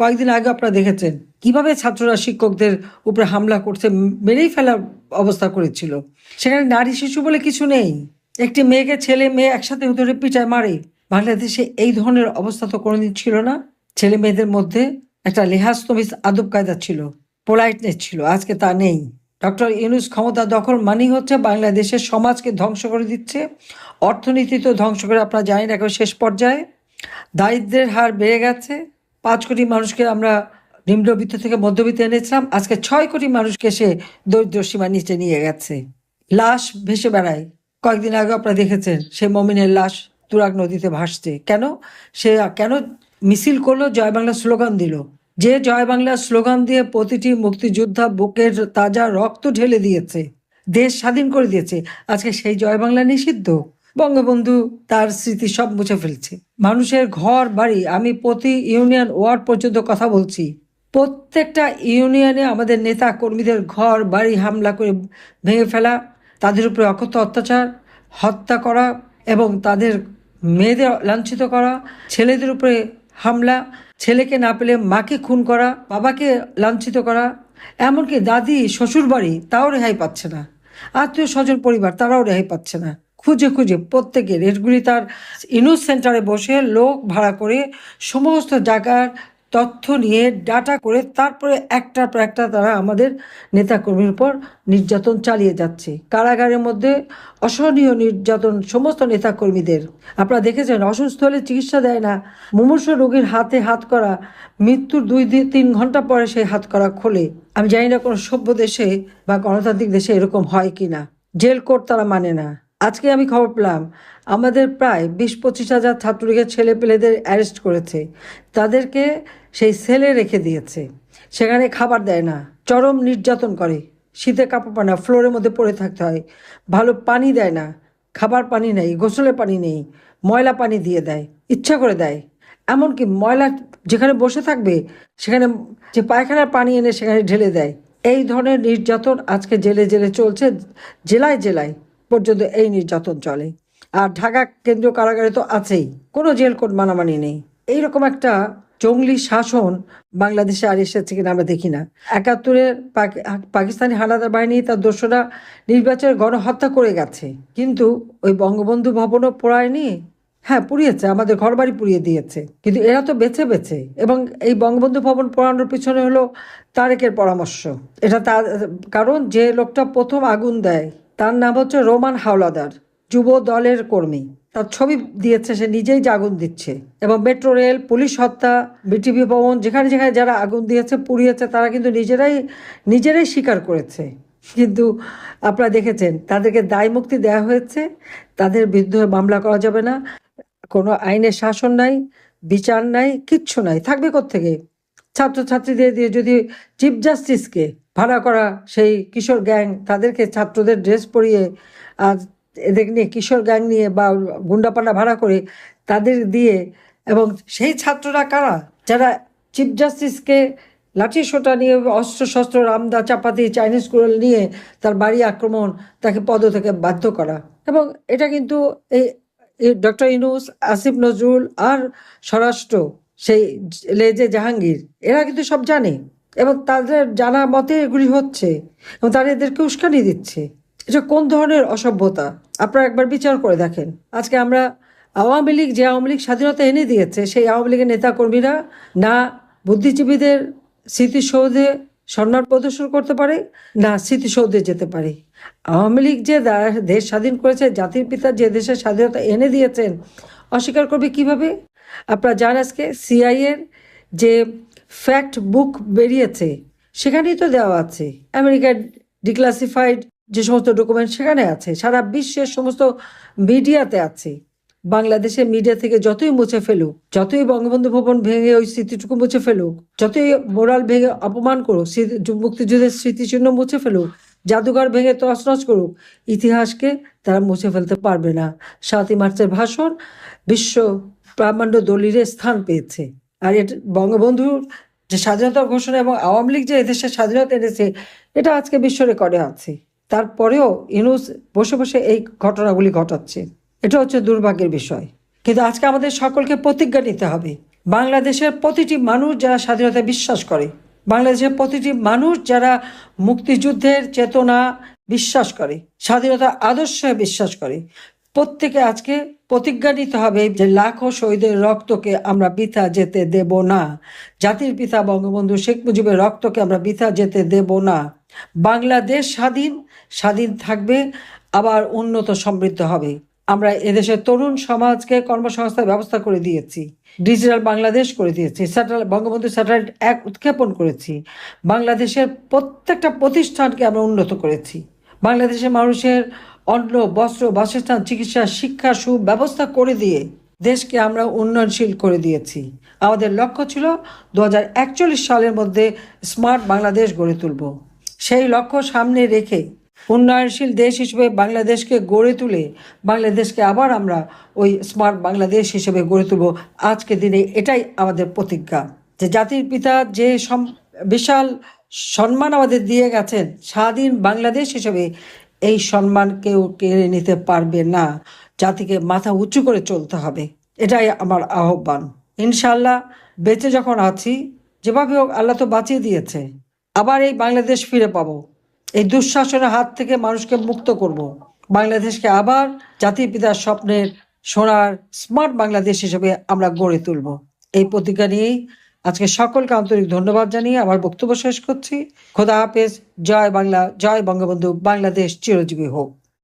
কয়েকদিন আগে আপনারা দেখেছেন কিভাবে ছাত্ররা শিক্ষকদের উপরে হামলা করছে, মেরেই ফেলার অবস্থা করেছিল। সেখানে নারী শিশু বলে কিছু নেই। একটি মেয়েকে ছেলে মেয়ে একসাথে ধরে পিটায় মারে। বাংলাদেশে এই ধরনের অবস্থা তো কোনোদিন ছিল না। ছেলে মেয়েদের মধ্যে একটা লেহাজ তমিজ আদব কায়দা ছিল, পোলাইটনেস ছিল। আজকে তা নেই। ডক্টর ইউনূস ক্ষমতা দখল মানেই হচ্ছে বাংলাদেশের সমাজকে ধ্বংস করে দিচ্ছে, অর্থনীতি তো ধ্বংস করে আপনারা জানেন একেবারে শেষ পর্যায়ে। দারিদ্র্যের হার বেড়ে গেছে। 5 কোটি মানুষকে আমরা নিম্নবিত্ত থেকে মধ্যবিত্তে এনেছিলাম, আজকে 6 কোটি মানুষকে সে দরিদ্র সীমার নিচে নিয়ে গেছে। লাশ ভেসে বেড়ায়। কয়েকদিন আগে আপনারা দেখেছেন সেই মমিনের লাশ তুরাগ নদীতে ভাসছে। সে কেন মিছিল করলো? জয় বাংলা স্লোগান দিল। যে জয় বাংলা স্লোগান দিয়ে প্রতিটি মুক্তিযোদ্ধা বুকের তাজা রক্ত ঢেলে দিয়েছে, দেশ স্বাধীন করে দিয়েছে, আজকে সেই জয় বাংলা নিষিদ্ধ। বঙ্গবন্ধু তার স্মৃতি সব মুছে ফেলছে। মানুষের ঘর বাড়ি, আমি প্রতি ইউনিয়ন ওয়ার্ড পর্যন্ত কথা বলছি, প্রত্যেকটা ইউনিয়নে আমাদের নেতা কর্মীদের ঘর বাড়ি হামলা করে ভেঙে ফেলা, তাদের উপরে অকথ্য অত্যাচার, হত্যা করা এবং তাদের মেয়েদের লাঞ্ছিত করা, ছেলেদের উপরে হামলা, ছেলেকে না পেলে মাকে খুন করা, বাবাকে লাঞ্ছিত করা, এমনকি দাদি শ্বশুর বাড়ি তাও রেহাই পাচ্ছে না, আত্মীয় স্বজন পরিবার তারাও রেহাই পাচ্ছে না। খুঁজে খুঁজে প্রত্যেকের এগুলি তার ইউনূস সেন্টারে বসে লোক ভাড়া করে সমস্ত জায়গার তথ্য নিয়ে ডাটা করে তারপরে একটার পর একটা তারা আমাদের নেতাকর্মীর উপর নির্যাতন চালিয়ে যাচ্ছে। কারাগারের মধ্যে অসহনীয় নির্যাতন সমস্ত নেতাকর্মীদের। আপনারা দেখেছেন, অসুস্থ হলে চিকিৎসা দেয় না, মুমূর্ষু রোগীর হাতে হাত করা, মৃত্যুর 2-3 ঘন্টা পরে সেই হাত করা খোলে। আমি জানি না কোনো সভ্য দেশে বা গণতান্ত্রিক দেশে এরকম হয় কি না। জেল কোড তারা মানে না। আজকে আমি খবর পেলাম আমাদের প্রায় 20-25 হাজার ছাত্রলীগের ছেলে পেলেদের অ্যারেস্ট করেছে, তাদেরকে সেই সেলে রেখে দিয়েছে, সেখানে খাবার দেয় না, চরম নির্যাতন করে, শীতে কাপড় পায় না, ফ্লোরের মধ্যে পড়ে থাকতে হয়, ভালো পানি দেয় না, খাবার পানি নেই, গোসলের পানি নেই, ময়লা পানি দিয়ে দেয়, ইচ্ছা করে দেয়। এমনকি ময়লা যেখানে বসে থাকবে সেখানে যে পায়খানার পানি এনে সেখানে ঢেলে দেয়। এই ধরনের নির্যাতন আজকে জেলে জেলে চলছে, জেলায় জেলায় পর্যন্ত এই নির্যাতন চলে। আর ঢাকা কেন্দ্রীয় কারাগারে তো আছেই, কোনো জেল কোড মানামানি নেই। এইরকম একটা জঙ্গলি শাসন বাংলাদেশে আর এসেছে কিনা আমরা দেখি না। 71-এর পাকিস্তানি হানাদার বাহিনী তার দোসরা নির্বাচনের গণহত্যা করে গেছে, কিন্তু ওই বঙ্গবন্ধু ভবনও পোড়ায়নি। হ্যাঁ, পুড়িয়েছে, আমাদের ঘরবাড়ি পুড়িয়ে দিয়েছে, কিন্তু এরা তো বেছে বেছে। এবং এই বঙ্গবন্ধু ভবন পোড়ানোর পিছনে হলো তারেকের পরামর্শ। এটা তার কারণ, যে লোকটা প্রথম আগুন দেয় তার নাম হচ্ছে রোমান হাওলাদার, যুব দলের কর্মী। তার ছবি দিয়েছে, সে নিজেই যে আগুন দিচ্ছে। এবং মেট্রো রেল, পুলিশ হত্যা, বিটিভি ভবন, যেখানে যেখানে যারা আগুন দিয়েছে পুড়িয়েছে তারা কিন্তু নিজেরাই স্বীকার করেছে। কিন্তু আপনারা দেখেছেন তাদেরকে দায় মুক্তি দেওয়া হয়েছে, তাদের বিরুদ্ধে মামলা করা যাবে না, কোনো আইনের শাসন নাই, বিচার নাই, কিচ্ছু নাই, থাকবে কোত্থেকে? ছাত্রছাত্রীদের দিয়ে যদি চিফ জাস্টিসকে ভাড়া করা সেই কিশোর গ্যাং, তাদেরকে ছাত্রদের ড্রেস পরিয়ে আর এদের নিয়ে কিশোর গ্যাং নিয়ে বা গুন্ডাপান্ডা ভাড়া করে তাদের দিয়ে, এবং সেই ছাত্ররা কারা? যারা চিফ জাস্টিসকে লাঠি সোটা নিয়ে, অস্ত্র শস্ত্র, রামদা চাপাতি, চাইনিজ কুড়াল নিয়ে তার বাড়ি আক্রমণ, তাকে পদ থেকে বাধ্য করা। এবং এটা কিন্তু এই ডক্টর ইউনূস, আসিফ নজরুল আর স্বরাষ্ট্র সেই লেজে জাহাঙ্গীর, এরা কিন্তু সব জানে এবং তাদের জানা মতে এগুলি হচ্ছে এবং তারা এদেরকে উস্কানি দিচ্ছে। এটা কোন ধরনের অসভ্যতা? আপনারা একবার বিচার করে দেখেন। আজকে আমরা আওয়ামী লীগ, যে আওয়ামী লীগ স্বাধীনতা এনে দিয়েছে, সেই আওয়ামী লীগের নেতাকর্মীরা না বুদ্ধিজীবীদের স্মৃতিসৌধে সম্মান প্রদর্শন করতে পারে, না স্মৃতিসৌধে যেতে পারে। আওয়ামী লীগ যে দেশ স্বাধীন করেছে, জাতির পিতা যে দেশের স্বাধীনতা এনে দিয়েছেন, অস্বীকার করবে কিভাবে? আপনারা জানেন আজকে সিআইএর যে ফ্যাক্ট বুক বেরিয়েছে সেখানেই তো দেওয়া আছে, আমেরিকার ডিক্লাসিফাইড যে সমস্ত ডকুমেন্ট সেখানে আছে, সারা বিশ্বের সমস্ত মিডিয়াতে আছে। বাংলাদেশের মিডিয়া থেকে যতই মুছে ফেলুক, যতই বঙ্গবন্ধু ভবন ভেঙে ওই স্মৃতিটুকু মুছে ফেলুক, যতই মোরাল ভেঙে অপমান করুক, মুক্তিযুদ্ধের স্মৃতিচিহ্ন মুছে ফেলুক, জাদুঘর ভেঙে তছনছ করুক, ইতিহাসকে তারা মুছে ফেলতে পারবে না। 7ই মার্চের ভাষণ বিশ্ব প্রামাণ্য দলিলে স্থান পেয়েছে। আর এটা বঙ্গবন্ধুর যে স্বাধীনতা ঘোষণা এবং আওয়ামী লীগ যে এদেশের স্বাধীনতা এনেছে, এটা আজকে বিশ্ব রেকর্ডে আছে। তারপরেও ইউনূস বসে বসে এই ঘটনাগুলি ঘটাচ্ছে। এটা হচ্ছে দুর্ভাগ্যের বিষয়। কিন্তু আজকে আমাদের সকলকে প্রতিজ্ঞা নিতে হবে বাংলাদেশের প্রতিটি মানুষ যারা স্বাধীনতায় বিশ্বাস করে, বাংলাদেশের প্রতিটি মানুষ যারা মুক্তিযুদ্ধের চেতনা বিশ্বাস করে, স্বাধীনতার আদর্শে বিশ্বাস করে, প্রত্যেকে আজকে প্রতিজ্ঞা নিতে হবে যে লাখো শহীদের রক্তকে আমরা বৃথা যেতে দেব না। জাতির পিতা বঙ্গবন্ধু শেখ মুজিবের রক্তকে আমরা বৃথা যেতে দেব না। বাংলাদেশ স্বাধীন, স্বাধীন থাকবে, আবার উন্নত সমৃদ্ধ হবে। আমরা এদেশের তরুণ সমাজকে কর্মসংস্থানের ব্যবস্থা করে দিয়েছি, ডিজিটাল বাংলাদেশ করে দিয়েছি, স্যাটেলাইট বঙ্গবন্ধু স্যাটেলাইট 1 উৎক্ষেপণ করেছি, বাংলাদেশের প্রত্যেকটা প্রতিষ্ঠানকে আমরা উন্নত করেছি, বাংলাদেশের মানুষের অন্ন, বস্ত্র, বাসস্থান, চিকিৎসা, শিক্ষা সুব্যবস্থা করে দিয়ে দেশকে আমরা উন্নয়নশীল করে দিয়েছি। আমাদের লক্ষ্য ছিল 2041 সালের মধ্যে স্মার্ট বাংলাদেশ গড়ে তুলব। সেই লক্ষ্য সামনে রেখে উন্নয়নশীল দেশ হিসেবে বাংলাদেশকে গড়ে তুলে বাংলাদেশকে আবার আমরা ওই স্মার্ট বাংলাদেশ হিসেবে গড়ে তুলব। আজকের দিনে এটাই আমাদের প্রতিজ্ঞা যে জাতির পিতা যে বিশাল সম্মান আমাদের দিয়ে গেছেন স্বাধীন বাংলাদেশ হিসেবে, এই সম্মান কেউ কেড়ে নিতে পারবে না। জাতিকে মাথা উঁচু করে চলতে হবে, এটাই আমার আহ্বান। ইনশাল্লাহ বেঁচে যখন আছি, যেভাবে হোক আল্লাহ তো বাঁচিয়ে দিয়েছে, আবার এই বাংলাদেশ ফিরে পাবো। এই দুঃশাসনের হাত থেকে মানুষকে মুক্ত করব। বাংলাদেশকে আবার জাতির পিতার স্বপ্নের সোনার স্মার্ট বাংলাদেশ হিসেবে আমরা গড়ে তুলব। এই প্রতিজ্ঞা নিয়েই আজকে সকলকে আন্তরিক ধন্যবাদ জানিয়ে আমার বক্তব্য শেষ করছি। খোদা হাফেজ। জয় বাংলা, জয় বঙ্গবন্ধু। বাংলাদেশ চিরজীবী হোক।